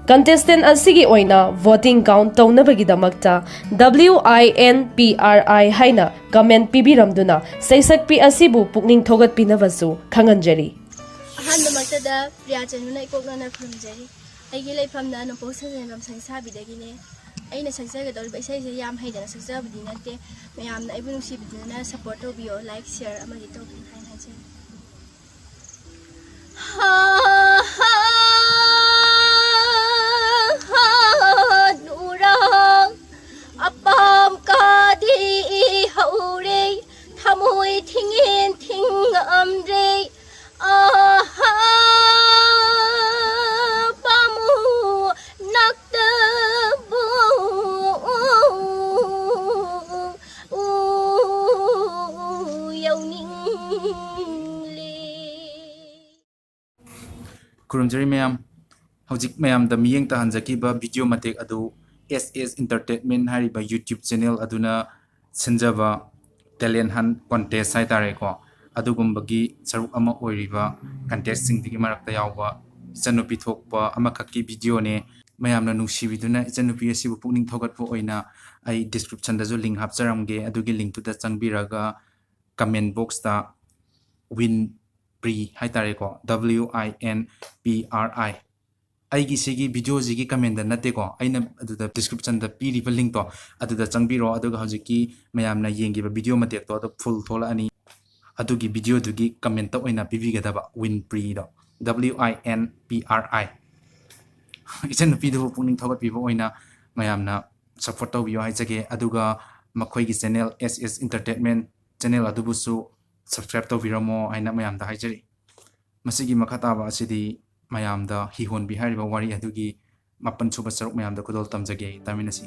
contestant asigi oina voting count taunabagidamakta WINPRI haina comment pibiramduna saisakpi asibu pukning thogat pinavasu khanganjari ahandamaktada priyachanuna ikoknana khurumjari aigi leifamna nopok sajenam sangsabidagine aina sakjagadorba isaise yam haidana sakjabudi natte mayamna aibu nungsibiduna support tobiyo like share amagi tobi haina hajari apam kadi haure thamoi thingin thing amre aha pamu nakta bu yauning le kurumjari mayam hojik mayam da miyeng ta hanjaki ba video matek adu SS Entertainment hariba YouTube channel aduna sinjaba talent hunt contest hai tare ko adugumbagi saruk ama oiriba contest sing digi marakta yawba ichanupi thokpa ama khakki video ne mayamna nungsibiduna ichanupi asibu pukning thogat pho oina ai description da jo link hapcharamge adugi link tu da changbiraga comment box ta win pre hai tare ko WINPRI aigi sigi video jigi comment da nate ko aina aduda description da piri ba link to aduda changbiro aduga hojiki mayamna yengi ba video mate to da full thola ani adugi video dugi comment ta oina pibi ga daba win pre do WINPRI ichen video pungning thogat pibo oina mayamna support to biyo haijage aduga makhoi gi channel SS Entertainment channel adubusu subscribe to biramo aina mayam da haijari masigi makhata ba asidi mayam da hi hon bihari ba wari adugi mapan suba saruk mayam da kudol tamjage taminasi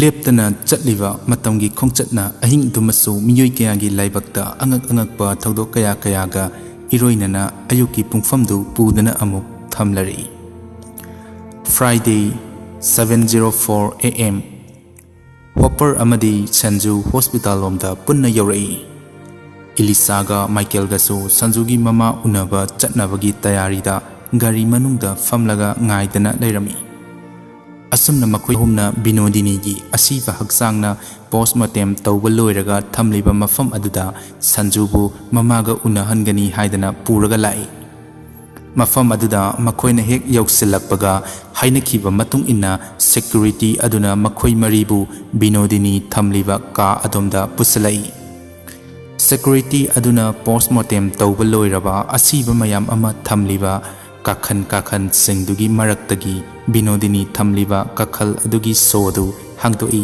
leptana chatliba matamgi khongchatna ahing dumasu miyoi kaya gi laibakta angak angakpa thodok kaya kaya ga iroinana ayuki pungfam du pudana amuk thamlari Friday 7:04 AM Hopper amadi Sanju Hospital lomda punna yaurai Ilisaga Michael gasu Sanjugi mama unaba chatnabagi tayarida gari manungda famlaga ngaidana leirami asumna makhoi humna Binodini gi asiba haksangna postmortem tawba loiraga thamliba mafam aduda Sanjubu mamaga unahangani haidana puraga lai mafam aduda makhoina hek yausilakpaga hainakhiba matung inna security aduna makhoi maribu Binodini thamliba ka adomda pusalai security aduna postmortem tawba loiraba asiba mayam ama thamliba kakhan singdugi maraktagi Binodini thamliba kakhal adugi sodu hangdoi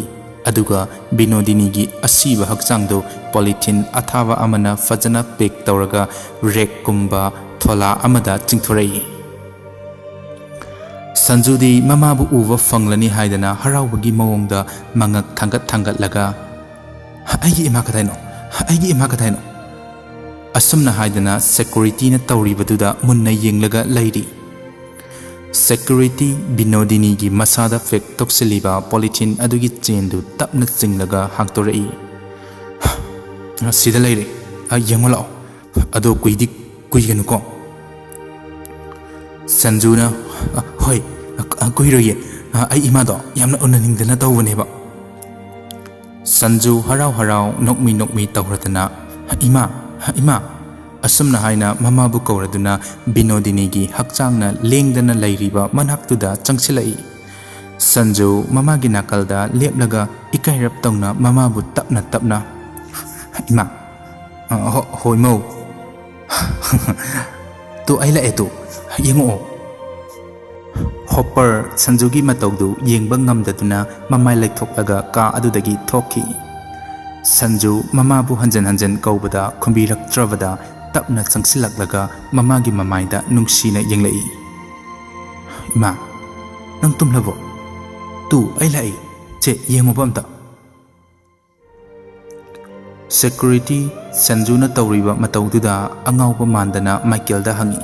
aduga Binodini gi asiba hakchangdo polythene athava amana fajana pack tawraga rek kumba thola amada chingthorai Sanjudi mamabu uwa fanglani haidana harawagi mawongda mangak thangat laga aigi ima kadaino asumna haidana security na tawribaduda munna yenglaga lairi security Binodini gi masada fek toksiliba polythene adugi chendu tapna chinglaga hangtorai sida laire yengolao ado kuiganu ko Sanjuna hoi kuiroye ai imado yamna unaningdana tawbaneba Sanju harau nokmi tawratana ima asumna haina mamabu kawraduna Binodini gi hakchangna lengdana lairiba manhaktuda changsilai Sanju mamagi nakalda leplaga ikairap tawna mamabu tapna ima hoimo tu aila etu yengo Hopper Sanjugi matawdu yengba ngamdaduna mamai lekthoklaga ka adudagi thokhi Sanju mamabu hanjan kaubada khumbiraktrabada tapna changsilaklaga mamagi mamaida nungsina yenglai ima nang tumlabo tu ai lai che yengoba amta security Sanjuna tawriba matawduda angawba mandana Michael da hangi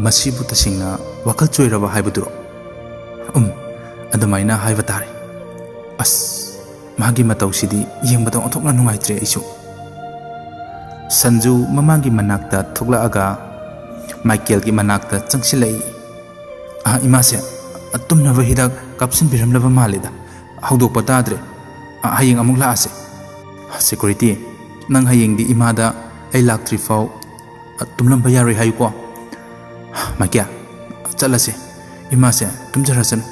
masibu tasingna wakal choiraba haibuduro adumaina haiba tare as magi matawsidi yengbada onthokna nungaitre isu Sanju mamagi manakta thoklaaga Michaelꯒꯤ ꯃꯅꯥꯛꯇ ꯆꯪꯁꯤꯜꯂꯛꯏ꯫ ꯏꯃꯥꯁꯦ ꯇꯨꯝꯅꯕ ꯍꯤꯗꯥꯛ ꯀꯥꯞꯁꯤꯟꯕꯤꯔꯝꯂꯕ ꯃꯥꯜꯂꯤꯗ, ꯍꯧꯗꯣꯛꯄ ꯇꯥꯗ꯭ꯔꯦ, ꯍꯌꯦꯡ ꯑꯃꯨꯛ ꯂꯥꯛꯑꯁꯦ꯫ Security, ꯅꯪ ꯍꯌꯦꯡꯗꯤ ꯏꯃꯥꯗ ꯑꯩ ꯂꯥꯛꯇ꯭ꯔꯤꯐꯥꯎ ꯇꯨꯝꯂꯝꯕ ꯌꯥꯔꯣꯏ ꯍꯥꯏꯌꯨꯀꯣ꯫ ꯃꯥꯏꯀꯦꯜ, ꯆꯠꯂꯁꯦ, ꯏꯃꯥꯁꯦ ꯇꯨꯝꯖꯔꯁꯅꯨ,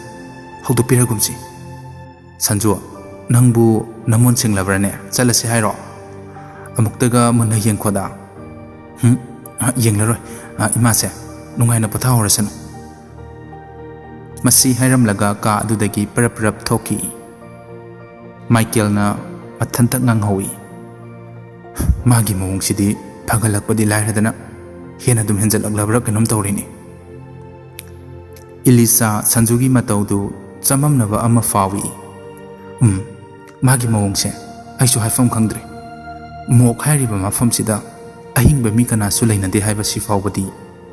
ꯍꯧꯗꯣꯛꯄꯤꯔꯒꯨꯝꯁꯤ꯫ ꯁꯟꯖꯨ, ꯅꯪꯕꯨ ꯅꯃꯣꯟ ꯁꯤꯡꯂꯕ꯭ꯔꯅꯦ, ꯆꯠꯂꯁꯤ ꯍꯥꯏꯔꯣ? ꯑꯃꯨꯛꯇꯒ ꯃꯨꯟꯅ ꯌꯦꯡꯈꯣꯗꯥ꯫ ꯌꯦꯡꯂꯔꯣꯏ, ꯏꯃꯥꯁꯦ ꯅꯨꯡꯉꯥꯏꯅ ꯄꯣꯊꯥꯍꯧꯔꯁꯅꯨ꯫ ꯃꯁꯤ ꯍꯥꯏꯔꯝꯂꯒ ꯀꯥ ꯑꯗꯨꯗꯒꯤ ꯄꯔꯞ ꯄꯔꯞ ꯊꯣꯛꯈꯤ꯫ ꯃꯥꯏꯀꯦꯜꯅ ꯃꯊꯟꯇ ꯉꯥꯡꯍꯧꯏ꯫ ꯃꯥꯒꯤ ꯃꯑꯣꯡꯁꯤꯗꯤ ꯐꯒꯠꯂꯛꯄꯗꯤ ꯂꯥꯏꯔꯗꯅ ꯍꯦꯟꯅ ꯑꯗꯨꯝ ꯍꯦꯟꯖꯜꯂꯛꯂꯕ꯭ꯔꯥ ꯀꯩꯅꯣꯝ ꯇꯧꯔꯤꯅꯤ꯫ ꯏꯂꯤꯁꯥ ꯁꯟꯖꯨꯒꯤ ꯃꯇꯧꯗꯨ ꯆꯃꯝꯅꯕ ꯑꯃ ꯐꯥꯎꯏ꯫ ꯃꯥꯒꯤ ꯃꯑꯣꯡꯁꯦ ꯑꯩꯁꯨ ꯍꯥꯏꯐꯝ ꯈꯪꯗ꯭ꯔꯦ꯫ ꯃꯣꯛ ꯍꯥꯏꯔꯤꯕ ꯃꯐꯝꯁꯤꯗ ꯑꯍꯤꯡꯕ ꯃꯤ ꯀꯅꯥꯁꯨ ꯂꯩꯅꯗꯦ ꯍꯥꯏꯕꯁꯤ ꯐꯥꯎꯕꯗꯤ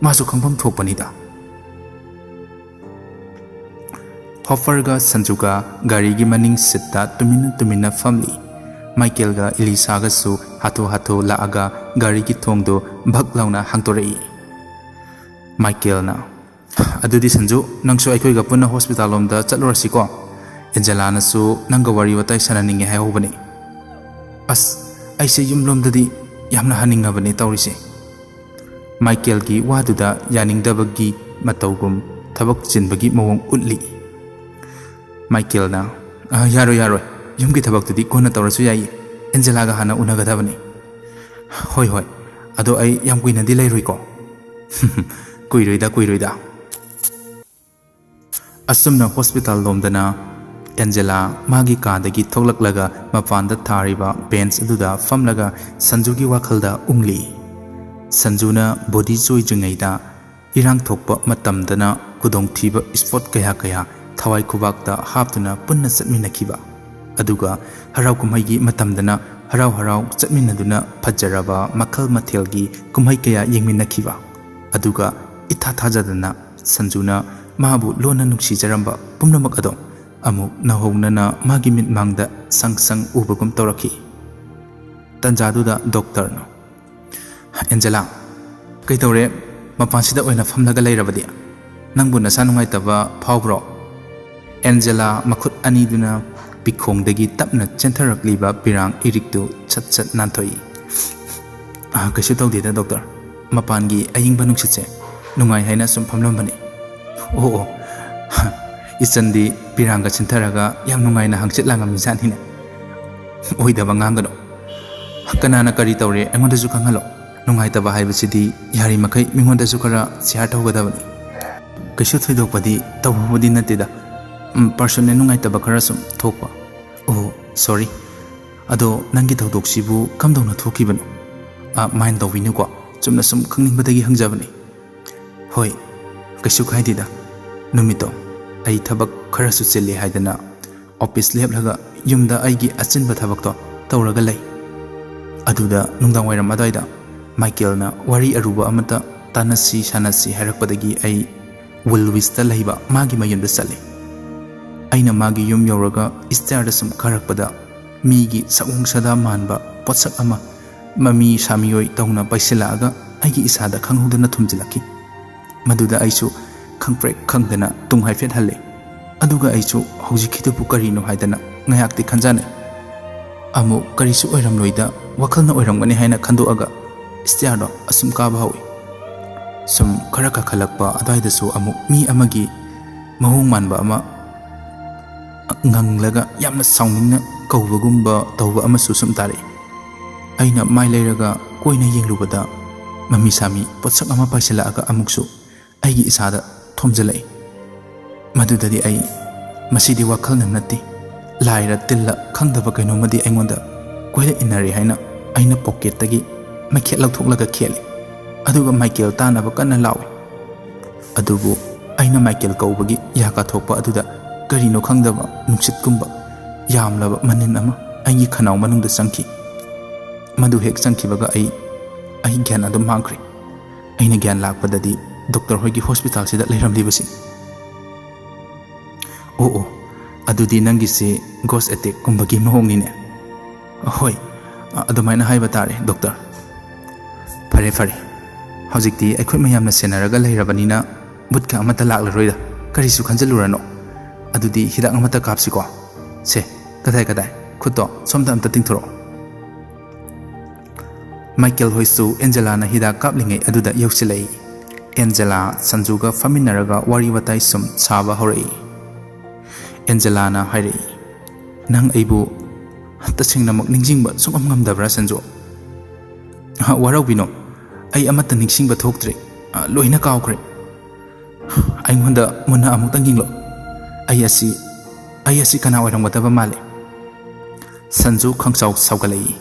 ꯃꯥꯁꯨ ꯈꯪꯐꯝ ꯊꯣꯛꯄꯅꯤꯗ꯫ ꯍꯣꯐꯔꯒ ꯁꯟꯖꯨꯒ ꯒꯥꯔꯤꯒꯤ ꯃꯅꯤꯡ ꯁꯤꯠꯇ ꯇꯨꯃꯤꯟꯅ ꯇꯨꯃꯤꯟꯅ ꯐꯝꯂꯤ꯫ ꯃꯥꯏꯀꯦꯜꯒ ꯏꯂꯤꯁꯥꯒꯁꯨ ꯍꯥꯊꯨ ꯍꯥꯊꯨ ꯂꯥꯛꯑꯒ ꯒꯥꯔꯤꯒꯤ ꯊꯣꯡꯗꯨ ꯚꯛ ꯂꯥꯎꯅ ꯍꯥꯡꯇꯣꯔꯛꯏ꯫ ꯃꯥꯏꯀꯦꯜꯅ, ꯑꯗꯨꯗꯤ ꯁꯟꯖꯨ, ꯅꯪꯁꯨ ꯑꯩꯈꯣꯏꯒ ꯄꯨꯟꯅ ꯍꯣꯁꯄꯤꯇꯥꯜ ꯂꯣꯝꯗ ꯆꯠꯂꯨꯔꯁꯤꯀꯣ, ꯑꯦꯟꯖꯦꯂꯥꯅꯁꯨ ꯅꯪꯒ ꯋꯥꯔꯤ ꯋꯥꯇꯥꯏ ꯁꯥꯟꯅꯅꯤꯡꯉꯦ ꯍꯥꯏꯍꯧꯕꯅꯤ꯫ ꯑꯩꯁꯦ ꯌꯨꯝꯂꯣꯝꯗꯗꯤ ꯌꯥꯝꯅ ꯍꯟꯅꯤꯡꯉꯕꯅꯤ ꯇꯧꯔꯤꯁꯦ꯫ ꯃꯥꯏꯀꯦꯜꯒꯤ ꯋꯥꯗꯨꯗ ꯌꯥꯅꯤꯡꯗꯕꯒꯤ ꯃꯇꯧꯒꯨꯝ ꯊꯕꯛ ꯆꯤꯟꯕꯒꯤ ꯃꯑꯣꯡ ꯎꯠꯂꯤ꯫ ꯃꯥꯏꯀꯦꯜꯅ, ꯌꯥꯔꯣꯏ, ꯌꯨꯝꯒꯤ ꯊꯕꯛꯇꯨꯗꯤ ꯀꯣꯟꯅ ꯇꯧꯔꯁꯨ ꯌꯥꯏꯌꯦ, ꯑꯦꯟꯖꯦꯂꯥꯒ ꯍꯥꯟꯅ ꯎꯅꯒꯗꯕꯅꯤ꯫ ꯍꯣꯏ, ꯑꯗꯣ ꯑꯩ ꯌꯥꯝ ꯀꯨꯏꯅꯗꯤ ꯂꯩꯔꯣꯏꯀꯣ? ꯀꯨꯏꯔꯣꯏꯗ꯫ ꯑꯁꯨꯝꯅ ꯍꯣꯁꯄꯤꯇꯥꯜ ꯂꯣꯝꯗꯅ ꯑꯦꯟꯖꯦꯂꯥ ꯃꯥꯒꯤ ꯀꯥꯗꯒꯤ ꯊꯣꯛꯂꯛꯂꯒ ꯃꯄꯥꯟꯗ ꯊꯥꯔꯤꯕ ꯕꯦꯟꯆ ꯑꯗꯨꯗ ꯐꯝꯂꯒ ꯁꯟꯖꯨꯒꯤ ꯋꯥꯈꯜꯗ ꯎꯪꯂꯤ꯫ ꯁꯟꯖꯨꯅ ꯕꯣꯗꯤ ꯆꯣꯏꯗ꯭ꯔꯤꯉꯩꯗ ꯏꯔꯥꯡ ꯊꯣꯛꯄ ꯃꯇꯝꯗꯅ ꯈꯨꯗꯣꯡꯊꯤꯕ ꯁ꯭ꯄꯣꯠ ꯀꯌꯥ ꯊꯋꯥꯏ ꯈꯨꯕꯥꯛꯇ ꯍꯥꯞꯇꯨꯅ ꯄꯨꯟꯅ ꯆꯠꯃꯤꯟꯅꯈꯤꯕ, ꯑꯗꯨꯒ ꯍꯔꯥꯎ ꯀꯨꯝꯍꯩꯒꯤ ꯃꯇꯝꯗꯅ ꯍꯔꯥꯎ ꯆꯠꯃꯤꯟꯅꯗꯨꯅ ꯐꯖꯔꯕ ꯃꯈꯜ ꯃꯊꯦꯜꯒꯤ ꯀꯨꯝꯍꯩ ꯀꯌꯥ ꯌꯦꯡꯃꯤꯟꯅꯈꯤꯕ, ꯑꯗꯨꯒ ꯏꯊꯥ ꯊꯥꯖꯗꯅ ꯁꯟꯖꯨꯅ ꯃꯥꯕꯨ ꯂꯣꯟꯅ ꯅꯨꯡꯁꯤꯖꯔꯝꯕ ꯄꯨꯝꯅꯃꯛ ꯑꯗꯣ ꯑꯃꯨꯛ ꯅꯧꯍꯧꯅꯅ ꯃꯥꯒꯤ ꯃꯤꯠꯃꯥꯡꯗ ꯁꯪ ꯎꯕꯒꯨꯝ ꯇꯧꯔꯛꯈꯤ꯫ ꯇꯟꯖꯥꯗꯨꯗ ꯗꯣꯛꯇꯔꯅ, ꯑꯦꯟꯖꯦꯂꯥ, ꯀꯩꯗꯧꯔꯦ ꯃꯄꯥꯟꯁꯤꯗ ꯑꯣꯏꯅ ꯐꯝꯂꯒ ꯂꯩꯔꯕꯗꯤ? ꯅꯪꯕꯨ ꯅꯁꯥ ꯅꯨꯡꯉꯥꯏꯇꯕ ꯐꯥꯎꯕ꯭ꯔꯣ? ꯑꯦꯟꯖꯦꯂꯥ ꯃꯈꯨꯠ ꯑꯅꯤꯗꯨꯅ ꯄꯤꯈꯣꯡꯗꯒꯤ ꯇꯞꯅ ꯆꯦꯟꯊꯔꯛꯂꯤꯕ ꯄꯤꯔꯥꯡ ꯏꯔꯤꯛꯇꯨ ꯁꯠ ꯅꯥꯟꯊꯣꯛꯏ꯫ ꯀꯩꯁꯨ ꯇꯧꯗꯦꯗ ꯗꯣꯛꯇꯔ, ꯃꯄꯥꯟꯒꯤ ꯑꯏꯪꯕ ꯅꯨꯡꯁꯤꯠꯁꯦ ꯅꯨꯡꯉꯥꯏ ꯍꯥꯏꯅ ꯁꯨꯝ ꯐꯝꯂꯝꯕꯅꯤ꯫ ꯑꯣ, ꯏꯆꯟꯗꯤ ꯄꯤꯔꯥꯡꯒ ꯆꯤꯟꯊꯔꯒ ꯌꯥꯝ ꯅꯨꯡꯉꯥꯏꯅ ꯍꯪꯆꯤꯠ ꯂꯥꯡꯉꯝꯃꯤꯖꯥꯠꯅꯤꯅꯦ꯫ ꯑꯣꯏꯗꯕ ꯉꯥꯡꯒꯅꯣ, ꯀꯅꯥꯅ ꯀꯔꯤ ꯇꯧꯔꯦ ꯑꯩꯉꯣꯟꯗꯁꯨ ꯈꯪꯍꯜꯂꯣ꯫ ꯅꯨꯡꯉꯥꯏꯇꯕ ꯍꯥꯏꯕꯁꯤꯗꯤ ꯌꯥꯔꯤꯃꯈꯩ ꯃꯤꯉꯣꯟꯗꯁꯨ ꯈꯔ ꯁꯤꯌꯥꯔ ꯇꯧꯒꯗꯕꯅꯤ꯫ ꯀꯩꯁꯨ ꯊꯣꯏꯗꯣꯛꯄꯗꯤ ꯇꯧꯕꯕꯨꯗꯤ ꯅꯠꯇꯦꯗ, ꯄꯔꯁꯣꯅꯦꯜ ꯅꯨꯡꯉꯥꯏꯇꯕ ꯈꯔ ꯁꯨꯝ ꯊꯣꯛꯄ꯫ ꯑꯣ, ꯁꯣꯔꯤ꯫ ꯑꯗꯣ ꯅꯪꯒꯤ ꯊꯧꯗꯣꯛꯁꯤꯕꯨ ꯀꯝꯗꯧꯅ ꯊꯣꯛꯈꯤꯕꯅꯣ? ꯃꯥꯏꯟ ꯇꯧꯕꯤꯅꯨꯀꯣ, ꯆꯨꯝꯅ ꯁꯨꯝ ꯈꯪꯅꯤꯡꯕꯗꯒꯤ ꯍꯪꯖꯕꯅꯤ꯫ ꯍꯣꯏ, ꯀꯩꯁꯨ ꯀꯥꯏꯗꯦꯗ꯫ ꯅꯨꯃꯤꯠꯇꯣ ꯑꯩ ꯊꯕꯛ ꯈꯔꯁꯨ ꯆꯤꯜꯂꯤ ꯍꯥꯏꯗꯅ ꯑꯣꯐꯤꯁ ꯂꯦꯞꯂꯒ ꯌꯨꯝꯗ ꯑꯩꯒꯤ ꯑꯆꯤꯟꯕ ꯊꯕꯛꯇꯣ ꯇꯧꯔꯒ ꯂꯩ꯫ ꯑꯗꯨꯗ ꯅꯨꯡꯗꯥꯡꯋꯥꯏꯔꯝ ꯑꯗꯨꯋꯥꯏꯗ ꯃꯥꯏꯀꯦꯜꯅ ꯋꯥꯔꯤ ꯑꯔꯨꯕ ꯑꯃꯇ ꯇꯥꯟꯅꯁꯤ ꯁꯥꯟꯅꯁꯤ ꯍꯥꯏꯔꯛꯄꯗꯒꯤ ꯑꯩ ꯋꯤꯜꯋꯤꯁꯇ ꯂꯩꯕ ꯃꯥꯒꯤ ꯃꯌꯨꯝꯗ ꯆꯠꯂꯤ꯫ ꯑꯩꯅ ꯃꯥꯒꯤ ꯌꯨꯝ ꯌꯧꯔꯒ ꯏꯁꯇ꯭ꯌꯥꯔꯗ ꯁꯨꯝ ꯀꯥꯔꯛꯄꯗ ꯃꯤꯒꯤ ꯁꯑꯣꯡ ꯁꯥꯗꯥ ꯃꯥꯟꯕ ꯄꯣꯠꯁꯛ ꯑꯃ ꯃꯃꯤ ꯁꯥꯃꯤꯑꯣꯏ ꯇꯧꯅ ꯄꯩꯁꯤꯜꯂꯛꯑꯒ ꯑꯩꯒꯤ ꯏꯁꯥꯗ ꯈꯪꯍꯧꯗꯅ ꯊꯨꯝꯖꯤꯜꯂꯛꯈꯤ꯫ ꯃꯗꯨꯗ ꯑꯩꯁꯨ ꯈꯪꯄ꯭ꯔꯦꯛ ꯈꯪꯗꯅ ꯇꯨꯡ ꯍꯥꯏꯐꯦꯠ ꯍꯜꯂꯦ꯫ ꯑꯗꯨꯒ ꯑꯩꯁꯨ ꯍꯧꯖꯤꯛꯀꯤꯗꯨꯕꯨ ꯀꯔꯤꯅꯣ ꯍꯥꯏꯗꯅ ꯉꯥꯏꯍꯥꯛꯇꯤ ꯈꯟꯖꯥꯟꯅꯩ꯫ ꯑꯃꯨꯛ ꯀꯔꯤꯁꯨ ꯑꯣꯏꯔꯝꯂꯣꯏꯗ ꯋꯥꯈꯜꯅ ꯑꯣꯏꯔꯝꯒꯅꯤ ꯍꯥꯏꯅ ꯈꯟꯗꯣꯛꯑꯒ ꯏꯁꯇ꯭ꯌꯥꯔꯗꯣ ꯑꯁꯨꯝ ꯀꯥꯕ ꯍꯧꯏ꯫ ꯁꯨꯝ ꯈꯔ ꯀꯥꯈꯠꯂꯛꯄ ꯑꯗꯨꯋꯥꯏꯗꯁꯨ ꯑꯃꯨꯛ ꯃꯤ ꯑꯃꯒꯤ ꯃꯑꯣꯡ ꯃꯥꯟꯕ ꯑꯃ ꯉꯪꯂꯒ ꯌꯥꯝꯅ ꯁꯥꯎꯅꯤꯡꯅ ꯀꯧꯕꯒꯨꯝꯕ ꯇꯧꯕ ꯑꯃꯁꯨ ꯁꯨꯝ ꯇꯥꯔꯛꯏ꯫ ꯑꯩꯅ ꯃꯥꯏ ꯂꯩꯔꯒ ꯀꯣꯏꯅ ꯌꯦꯡꯂꯨꯕꯗ ꯃꯃꯤ ꯁꯥꯃꯤ ꯄꯣꯠꯁꯛ ꯑꯃ ꯄꯥꯏꯁꯤꯜꯂꯛꯑꯒ ꯑꯃꯨꯛꯁꯨ ꯑꯩꯒꯤ ꯏꯁꯥꯗ ꯊꯣꯝꯖꯤꯜꯂꯛꯏ꯫ ꯃꯗꯨꯗꯗꯤ ꯑꯩ ꯃꯁꯤꯗꯤ ꯋꯥꯈꯜꯅ ꯅꯠꯇꯦ, ꯂꯥꯏꯔ ꯇꯤꯜꯂ ꯈꯪꯗꯕ ꯀꯩꯅꯣꯝꯃꯗꯤ ꯑꯩꯉꯣꯟꯗ ꯀꯣꯏꯔꯛ ꯏꯟꯅꯔꯦ ꯍꯥꯏꯅ ꯑꯩꯅ ꯄꯣꯀꯦꯠꯇꯒꯤ ꯃꯩꯈꯦꯠ ꯂꯧꯊꯣꯛꯂꯒ ꯈꯦꯠꯂꯤ꯫ ꯑꯗꯨꯒ ꯃꯥꯏꯀꯦꯜ ꯇꯥꯅꯕ ꯀꯟꯅ ꯂꯥꯎꯏ꯫ ꯑꯗꯨꯕꯨ ꯑꯩꯅ ꯃꯥꯏꯀꯦꯜ ꯀꯧꯕꯒꯤ ꯌꯥ ꯀꯥꯊꯣꯛꯄ ꯑꯗꯨꯗ ꯀꯔꯤꯅꯣ ꯈꯪꯗꯕ ꯅꯨꯡꯁꯤꯠꯀꯨꯝꯕ ꯌꯥꯝꯂꯕ ꯃꯅꯤꯟ ꯑꯃ ꯑꯩꯒꯤ ꯈꯅꯥꯎ ꯃꯅꯨꯡꯗ ꯆꯪꯈꯤ꯫ ꯃꯗꯨ ꯍꯦꯛ ꯆꯪꯈꯤꯕꯒ ꯑꯩ ꯒ꯭ꯌꯥꯟ ꯑꯗꯨꯝ ꯃꯥꯡꯈ꯭ꯔꯦ꯫ ꯑꯩꯅ ꯒ꯭ꯌꯥꯟ ꯂꯥꯛꯄꯗꯗꯤ ꯗꯣꯛꯇꯔ ꯍꯣꯏꯒꯤ ꯍꯣꯁꯄꯤꯇꯥꯜꯁꯤꯗ ꯂꯩꯔꯝꯂꯤꯕꯁꯤ꯫ ꯑꯣ, ꯑꯗꯨꯗꯤ ꯅꯪꯒꯤꯁꯤ ꯒꯣꯁ ꯑꯦꯇꯦꯛ ꯀꯨꯝꯕꯒꯤ ꯃꯑꯣꯡꯅꯤꯅꯦ꯫ ꯍꯣꯏ, ꯑꯗꯨꯃꯥꯏꯅ ꯍꯥꯏꯕ ꯇꯥꯔꯦ ꯗꯣꯛꯇꯔ꯫ ꯐꯔꯦ, ꯍꯧꯖꯤꯛꯇꯤ ꯑꯩꯈꯣꯏ ꯃꯌꯥꯝꯅ ꯁꯦꯟꯅꯔꯒ ꯂꯩꯔꯕꯅꯤꯅ ꯕꯨꯠꯀ ꯑꯃꯠꯇ ꯂꯥꯛꯂꯔꯣꯏꯗ ꯀꯔꯤꯁꯨ ꯈꯟꯖꯜꯂꯨꯔꯅꯣ ꯑꯗꯨꯗꯤ ꯍꯤꯗꯥꯛ ꯑꯃꯠꯇ ꯀꯥꯞꯁꯤꯀꯣ ꯁꯦ ꯀꯗꯥꯏ ꯈꯨꯠꯇꯣ ꯁꯣꯝꯗ ꯑꯝꯇ ꯇꯤꯡꯊꯣꯔꯛꯑꯣ ꯃꯥꯏꯀꯦꯜ ꯍꯣꯏꯁꯨ ꯑꯦꯟꯖꯦꯂꯥꯅ ꯍꯤꯗꯥꯛ ꯀꯥꯞꯂꯤꯉꯩ ꯑꯗꯨꯗ ꯌꯧꯁꯤꯜꯂꯛꯏ ꯑꯦꯟꯖꯦꯂꯥ ꯁꯟꯖꯨꯒ ꯐꯝꯃꯤꯟꯅꯔꯒ ꯋꯥꯔꯤ ꯋꯥꯇꯥꯏ ꯁꯨꯝ ꯁꯥꯕ ꯍꯧꯔꯛꯏ ꯑꯦꯟꯖꯦꯂꯥꯅ ꯍꯥꯏꯔꯛꯏ ꯅꯪ ꯑꯩꯕꯨ ꯇꯁꯦꯡꯅꯃꯛ ꯅꯤꯡꯁꯤꯡꯕ ꯁꯨꯡꯉꯝ ꯉꯝꯗꯕ꯭ꯔꯥ ꯁꯟꯖꯨ ꯋꯥꯔꯧꯕꯤꯅꯣ ꯑꯩ ꯑꯃꯠꯇ ꯅꯤꯡꯁꯤꯡꯕ ꯊꯣꯛꯇ꯭ꯔꯦ ꯂꯣꯏꯅ ꯀꯥꯎꯈ꯭ꯔꯦ ꯑꯩꯉꯣꯟꯗ ꯃꯨꯟꯅ ꯑꯃꯨꯛꯇꯪ ꯌꯦꯡꯂꯣ ꯑꯩ ꯑꯁꯤ ꯀꯅꯥ ꯑꯣꯏꯔꯝꯒꯗꯕ ꯃꯥꯜꯂꯤ ꯁꯟꯖꯨ ꯈꯪꯁꯥꯎ ꯁꯥꯎꯒꯠꯂꯛꯏ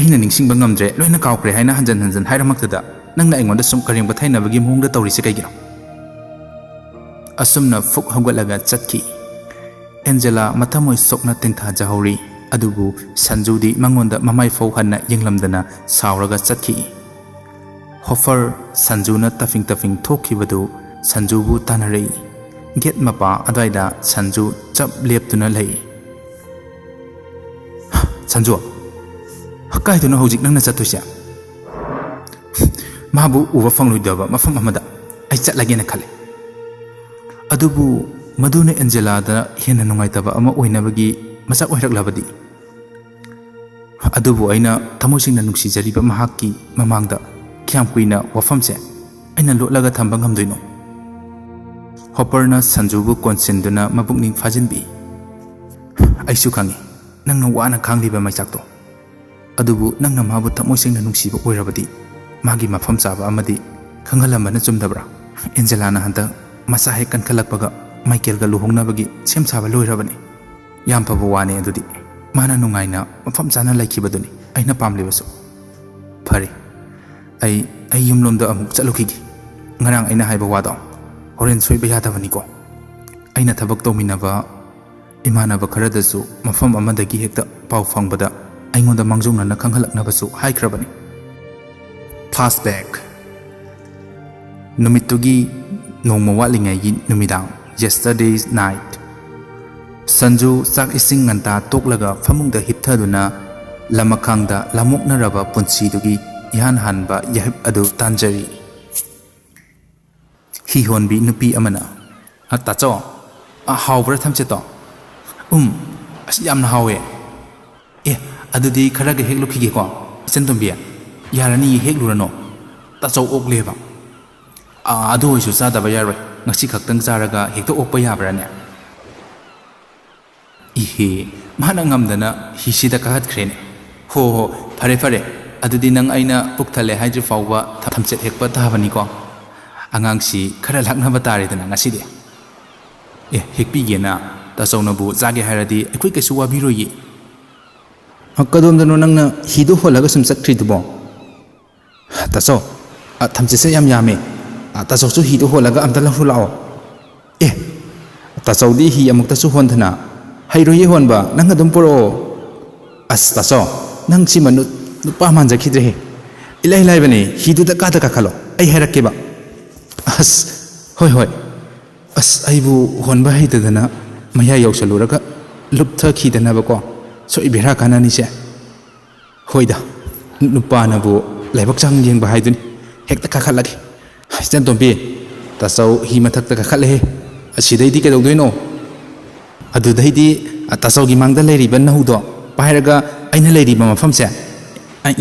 ꯑꯩꯅ ꯅꯤꯡꯁꯤꯡꯕ ꯉꯝꯗ꯭ꯔꯦ ꯂꯣꯏꯅ ꯀꯥꯎꯈ꯭ꯔꯦ ꯍꯥꯏꯅ ꯍꯟꯖꯟ ꯍꯟꯖꯟ ꯍꯥꯏꯔꯃꯛꯇꯗ ꯅꯪꯅ ꯑꯩꯉꯣꯟꯗ ꯁꯨꯝ ꯀꯔꯦꯝꯕ ꯊꯩꯅꯕꯒꯤ ꯃꯑꯣꯡꯗ ꯇꯧꯔꯤꯁꯦ ꯀꯩꯒꯤꯅꯣ ꯑꯁꯨꯝꯅ ꯐꯨꯛ ꯍꯧꯒꯠꯂꯒ ꯆꯠꯈꯤ ꯑꯦꯟꯖꯦꯂꯥ ꯃꯊꯃꯣꯏ ꯁꯣꯛꯅ ꯇꯦꯡꯊꯥꯖꯍꯧꯔꯤ ꯑꯗꯨꯕꯨ ꯁꯟꯖꯨꯗꯤ ꯃꯉꯣꯟꯗ ꯃꯃꯥꯏ ꯐꯥꯎ ꯍꯟꯅ ꯌꯦꯡꯂꯝꯗꯅ ꯁꯥꯎꯔꯒ ꯆꯠꯈꯤ ꯍꯣꯐꯔ ꯁꯟꯖꯨꯅ ꯇꯐꯤꯡ ꯊꯣꯛꯈꯤꯕꯗꯨ ꯁꯟꯖꯨꯕꯨ ꯇꯥꯟꯅꯔꯛꯏ ꯒꯦꯠ ꯃꯄꯥ ꯑꯗ꯭ꯋꯥꯏꯗ ꯁꯟꯖꯨ ꯆꯞ ꯂꯦꯞꯇꯨꯅ ꯂꯩ ꯁꯟꯖꯨ ꯀꯥꯏꯗꯅꯣ ꯍꯧꯖꯤꯛ ꯅꯪꯅ ꯆꯠꯇꯣꯏꯁꯦ ꯃꯥꯕꯨ ꯎꯕ ꯐꯪꯂꯣꯏꯗꯕ ꯃꯐꯝ ꯑꯃꯗ ꯑꯩ ꯆꯠꯂꯒꯦꯅ ꯈꯜꯂꯦ ꯑꯗꯨꯕꯨ ꯃꯗꯨꯅ ꯑꯦꯟꯖꯦꯂꯥꯗ ꯍꯦꯟꯅ ꯅꯨꯡꯉꯥꯏꯇꯕ ꯑꯃ ꯑꯣꯏꯅꯕꯒꯤ ꯃꯁꯛ ꯑꯣꯏꯔꯛꯂꯕꯗꯤ ꯑꯗꯨꯕꯨ ꯑꯩꯅ ꯊꯃꯣꯏꯁꯦꯡꯅ ꯅꯨꯡꯁꯤꯖꯔꯤꯕ ꯃꯍꯥꯛꯀꯤ ꯃꯃꯥꯡꯗ ꯀꯌꯥꯝ ꯀꯨꯏꯅ ꯋꯥꯐꯝꯁꯦ ꯑꯩꯅ ꯂꯣꯠꯂꯒ ꯊꯝꯕ ꯉꯝꯗꯣꯏꯅꯣ ꯍꯣꯄꯔꯅ ꯁꯟꯖꯨꯕꯨ ꯀꯣꯟꯁꯤꯟꯗꯨꯅ ꯃꯄꯨꯛꯅꯤꯡ ꯐꯥꯖꯤꯟꯕꯤ ꯑꯩꯁꯨ ꯈꯪꯉꯤ ꯅꯪꯅ ꯋꯥꯅ ꯈꯥꯡꯂꯤꯕ ꯃꯩꯆꯥꯛꯇꯣ ꯑꯗꯨꯕꯨ ꯅꯪꯅ ꯃꯥꯕꯨ ꯊꯃꯣꯏꯁꯦꯡꯅ ꯅꯨꯡꯁꯤꯕ ꯑꯣꯏꯔꯕꯗꯤ ꯃꯥꯒꯤ ꯃꯐꯝ ꯆꯥꯕ ꯑꯃꯗꯤ ꯈꯪꯍꯜꯂꯝꯕꯅ ꯆꯨꯝꯗꯕ꯭ꯔꯥ ꯑꯦꯟꯖꯦꯂꯥꯅ ꯍꯟꯗꯛ ꯃꯁꯥ ꯍꯦꯛ ꯀꯟꯈꯠꯂꯛꯄꯒ ꯃꯥꯏꯀꯦꯜꯒ ꯂꯨꯍꯣꯡꯅꯕꯒꯤ ꯁꯦꯝ ꯁꯥꯕ ꯂꯣꯏꯔꯕꯅꯤ ꯌꯥꯝ ꯐꯕ ꯋꯥꯅꯤ ꯑꯗꯨꯗꯤ ꯃꯥꯅ ꯅꯨꯡꯉꯥꯏꯅ ꯃꯐꯝ ꯆꯥꯅ ꯂꯩꯈꯤꯕꯗꯨꯅꯤ ꯑꯩꯅ ꯄꯥꯝꯂꯤꯕꯁꯨ ꯐꯔꯦ ꯑꯩ ꯌꯨꯝꯂꯣꯝꯗ ꯑꯃꯨꯛ ꯆꯠꯂꯨꯈꯤꯒꯦ ꯉꯔꯥꯡ ꯑꯩꯅ ꯍꯥꯏꯕ ꯋꯥꯗꯣ ꯍꯣꯔꯦꯟ ꯁꯣꯏꯕ ꯌꯥꯗꯕꯅꯤꯀோ ꯑꯩꯅ ꯊꯕꯛ ꯇꯧꯃꯤꯟꯅꯕ ꯏꯃꯥꯟꯅꯕ ꯈꯔꯗꯁꯨ ꯃꯐꯝ ꯑꯃꯗꯒꯤ ꯍꯦꯛꯇ ꯄꯥꯎ ꯐꯪꯕꯗ ꯑꯩꯉꯣꯟꯗ ꯃꯥꯡꯖꯧꯅꯅ ꯈꯪꯍꯜꯂꯛꯅꯕꯁꯨ ꯍꯥꯏꯈ꯭ꯔꯕꯅꯤ ꯐ꯭ꯂꯥꯁꯕꯦꯛ ꯅꯨꯃꯤꯠꯇꯨꯒꯤ ꯅꯣꯡꯃ ꯋꯥꯠꯂꯤꯉꯩꯒꯤ ꯅꯨꯃꯤꯗꯥꯡ ꯌꯦꯁꯇꯔꯗꯦꯁ ꯅꯥꯏꯠ ꯁꯟꯖꯨ ꯆꯥꯛ ꯏꯁꯤꯡ ꯉꯟꯇꯥ ꯇꯣꯛꯂꯒ ꯐꯃꯨꯡꯗ ꯍꯤꯞꯊꯗꯨꯅ ꯂꯃꯈꯥꯡꯗ ꯂꯥꯃꯣꯛꯅꯔꯕ ꯄꯨꯟꯁꯤꯗꯨꯒꯤ ꯏꯍꯥꯟ ꯍꯥꯟꯕ ꯌꯥꯍꯤꯞ ꯑꯗꯨ ꯇꯥꯟꯖꯔꯤ ꯍꯤꯍꯣꯟꯕꯤ ꯅꯨꯄꯤ ꯑꯃꯅ ꯇꯥꯆꯣ ꯍꯥꯎꯕ꯭ꯔꯥ ꯊꯝꯆꯦꯠꯇꯣ ꯑꯁ ꯌꯥꯝꯅ ꯍꯥꯎꯋꯦ ꯑꯗꯨꯗꯤ ꯈꯔꯒ ꯍꯦꯛꯂꯨꯈꯤꯒꯦꯀꯣ ꯏꯆꯟꯇꯣꯝꯕꯤ ꯌꯥꯔꯅꯤ ꯍꯦꯛꯂꯨꯔꯅꯣ ꯇꯥꯆꯧ ꯑꯣꯛꯂꯦꯕ ꯑꯗꯨ ꯑꯣꯏꯁꯨ ꯆꯥꯗꯕ ꯌꯥꯔꯣꯏ ꯉꯁꯤ ꯈꯛꯇꯪ ꯆꯥꯔꯒ ꯍꯦꯛꯇ ꯑꯣꯛꯄ ꯌꯥꯕ꯭ꯔꯥꯅꯦ ꯏꯍꯦ ꯃꯥꯅ ꯉꯝꯗꯅ ꯍꯤꯁꯤꯗ ꯀꯥꯈꯠꯈ꯭ꯔꯦꯅꯦ ꯍꯣ ꯐꯔꯦ ꯑꯗꯨꯗꯤ ꯅꯪ ꯑꯩꯅ ꯄꯨꯛ ꯊꯜꯂꯦ ꯍꯥꯏꯗ꯭ꯔꯤ ꯐꯥꯎꯕ ꯊꯝꯆꯦꯠ ꯍꯦꯛꯄ ꯇꯥꯕꯅꯤꯀꯣ ꯑꯉꯥꯡꯁꯤ ꯈꯔ ꯂꯥꯛꯅꯕ ꯇꯥꯔꯦꯗꯅ ꯉꯁꯤꯗꯤ ꯍꯦꯛꯄꯤꯒꯦꯅ ꯇꯥꯆꯧꯅꯕꯨ ꯆꯥꯒꯦ ꯍꯥꯏꯔꯗꯤ ꯑꯩꯈꯣꯏ ꯀꯩꯁꯨ ꯋꯥꯕꯤꯔꯣꯏꯌꯦ ꯀꯗꯣꯝꯗꯅꯣ ꯅꯪꯅ ꯍꯤꯗꯨ ꯍꯣꯜꯂꯒ ꯁꯨꯝ ꯆꯠꯈ꯭ꯔꯤꯗꯨꯕꯣ ꯇꯥꯆꯧ ꯊꯝꯆꯦꯠꯁꯦ ꯌꯥꯝ ꯌꯥꯝꯃꯦ ꯇꯥꯆꯧꯁꯨ ꯍꯤꯗꯨ ꯍꯣꯜꯂꯒ ꯑꯝꯇ ꯂꯧꯔꯨ ꯂꯥꯛꯑꯣ ꯇꯥꯆꯧꯗꯤ ꯍꯤ ꯑꯃꯨꯛꯇꯁꯨ ꯍꯣꯟꯗꯅ ꯍꯩꯔꯣꯏꯌꯦ ꯍꯣꯟꯕ ꯅꯪ ꯑꯗꯨꯝ ꯄꯨꯔꯛꯑꯣ ꯑꯁ ꯇꯥꯆꯧ ꯅꯪ ꯁꯤꯃ ꯅꯨꯄꯥ ꯃꯥꯟꯖꯈꯤꯗ꯭ꯔꯦꯍꯦ ꯏꯂꯥꯏ ꯂꯥꯏꯕꯅꯦ ꯍꯤꯗꯨꯗ ꯀꯥꯈꯠꯂꯣ ꯑꯩ ꯍꯥꯏꯔꯛꯀꯦꯕ ꯑꯁ ꯍꯣꯏ ꯑꯁ ꯑꯩꯕꯨ ꯍꯣꯟꯕ ꯍꯩꯇꯗꯅ ꯃꯌꯥ ꯌꯧꯁꯜꯂꯨꯔꯒ ꯂꯨꯞꯊꯈꯤꯗꯅꯕꯀꯣ ꯁꯣꯏ ꯕꯦꯔꯥ ꯀꯥꯟꯅꯅꯤꯁꯦ ꯍꯣꯏꯗ ꯅꯨꯄꯥꯅꯕꯨ ꯂꯥꯏꯕꯛ ꯆꯥꯡ ꯌꯦꯡꯕ ꯍꯥꯏꯗꯨꯅꯤ ꯍꯦꯛꯇ ꯀꯥꯈꯠꯂꯒꯦ ꯏꯆꯟꯇꯣꯝꯕꯤ ꯇꯥꯆꯧ ꯍꯤ ꯃꯊꯛꯇ ꯀꯥꯈꯠꯂꯦꯍꯦ ꯑꯁꯤꯗꯩꯗꯤ ꯀꯩꯗꯧꯗꯣꯏꯅꯣ ꯑꯗꯨꯗꯩꯗꯤ ꯇꯥꯆꯧꯒꯤ ꯃꯥꯡꯗ ꯂꯩꯔꯤꯕ ꯅꯧꯗꯣ ꯄꯥꯏꯔꯒ ꯑꯩꯅ ꯂꯩꯔꯤꯕ ꯃꯐꯝꯁꯦ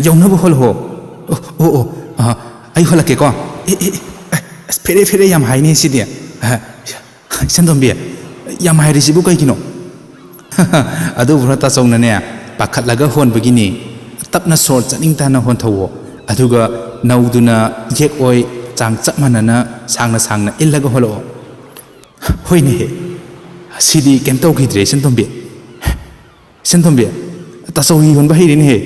ꯌꯧꯅꯕ ꯍꯣꯜꯍꯣ ꯑꯩ ꯍꯣꯜꯂꯛꯀꯦꯀꯣ ꯑꯁ ꯐꯦꯔꯦ ꯌꯥꯝ ꯍꯥꯏꯅꯦ ꯁꯤꯗꯤ ꯏꯆꯟꯇꯣꯝꯕꯤ ꯌꯥꯝ ꯍꯥꯏꯔꯤꯁꯤꯕꯨ ꯀꯩꯒꯤꯅꯣ ꯑꯗꯨꯕꯨꯔ ꯇꯥꯆꯧꯅꯅꯦ ꯄꯥꯈꯠꯂꯒ ꯍꯣꯟꯕꯒꯤꯅꯤ ꯇꯞꯅ ꯁꯣꯔ ꯆꯠꯅꯤꯡ ꯇꯥꯅ ꯍꯣꯟꯊꯧꯋꯣ ꯑꯗꯨꯒ ꯅꯧꯗꯨꯅ ꯌꯦꯛ ꯑꯣꯏ ꯆꯥꯡ ꯆꯞ ꯃꯥꯟꯅꯅ ꯁꯥꯡꯅ ꯏꯜꯂꯒ ꯍꯣꯜꯂꯛꯑꯣ ꯍꯣꯏꯅꯦꯍꯦ ꯁꯤꯗꯤ ꯀꯩꯝ ꯇꯧꯈꯤꯗ꯭ꯔꯦ ꯏꯆꯟꯇꯣꯝꯕꯤ ꯇꯥꯆꯧ ꯍꯤ ꯍꯣꯟꯕ ꯍꯩꯔꯦꯅꯦꯍꯦ